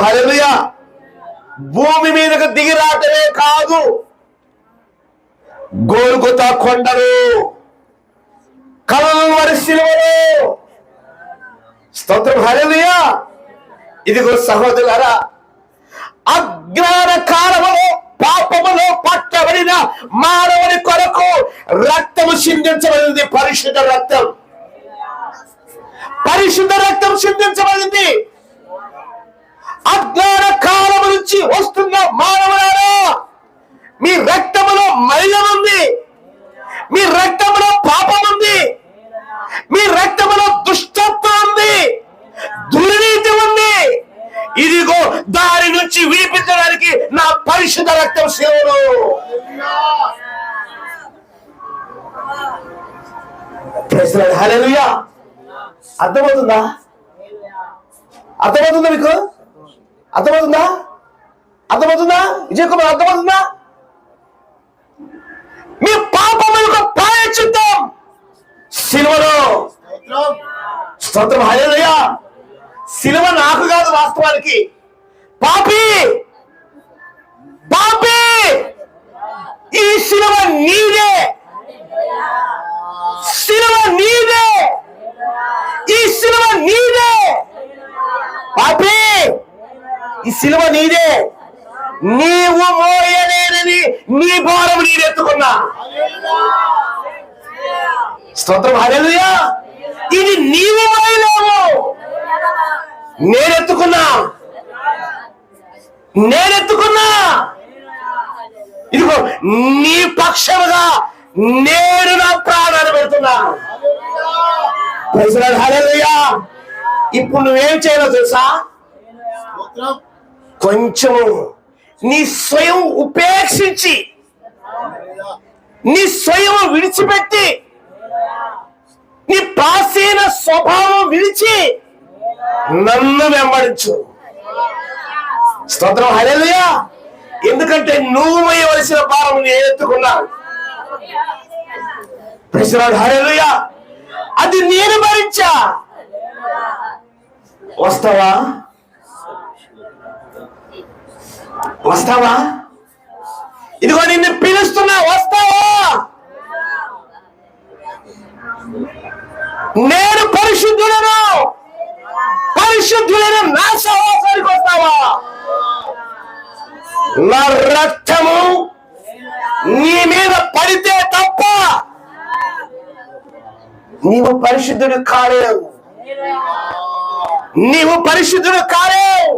హల్లెలూయా. భూమి మీదకు దిగి రావటమే కాదు, గోల్గొతా కొండలు, కల్వరి శిలువలు. స్తోత్రం హల్లెలూయా. ఇదిగో సహోదరులారా, అజ్ఞాన కాలములో పాపములో పట్టబడిన మానవుని కొరకు రక్తము సిందించబడింది. పరిశుద్ధ రక్తం, పరిశుద్ధ రక్తం సిందించబడింది. అజ్ఞాన కాలము నుంచి వస్తున్న మానవులారా, మీ రక్తములో మైలం ఉంది, మీ రక్తములో పాపం ఉంది, మీ రక్తములో దుష్టత్వం ఉంది, దుర్నీతి ఉంది. ఇదిగో దాని నుంచి విడిపించడానికి నా పరిశుద్ధ రక్తం సేవలు. హల్లెలూయా. అర్థమవుతుందా? అర్థమవుతుందా మీకు? అర్థమవుతుందా? అర్థమవుతుందా? విజయ్ కుమార్ అర్థమవుతుందా? మీ పాపములకు ప్రాయశ్చిత్తం సిలువలో. స్తోత్రం హల్లెలూయా. సిలువ నాకు కాదు, వాస్తవానికి పాపి, పాపి, ఈ సిలువ నీదే, సిలువ నీదే, ఈ సిలువ నీదే. పాపి, ఈ సిలువ నీదే. నీవు మోయలేనని నీ భారం నీరెత్తుకున్నా. స్తోత్రం హల్లెలూయా. ఇది నీవు మోయలేవు, నేనెత్తుకున్నా, నేనెత్తుకున్నా. ఇదిగో నీ పక్షముగా నేను నా ప్రాణాన్ని పెడుతున్నా. హల్లెలూయా. ఇప్పుడు నువ్వేం చేయాలో తెలుసా? కొంచెము నీ స్వయం ఉపేక్షించి, నీ స్వయం విడిచిపెట్టి, నీ ప్రాచీన స్వభావం విడిచి నన్ను వెంబడించు. స్తోత్రం హల్లెలూయా. ఎందుకంటే నువ్వు మోయవలసిన భారం నేను ఎత్తుకున్నా. హల్లెలూయా. అది నేను భరించా. వస్తావా? వస్తావా? ఇదిగో నిన్ను పిలుస్తున్నా, వస్తావా? నేను పరిశుద్ధులను, పరిశుద్ధులను నా సహవాసానికి వస్తావా? నా రక్తము నీ మీద పడితే తప్ప నీవు పరిశుద్ధుడు కాలేవు, నీవు పరిశుద్ధుడు కాలేవు.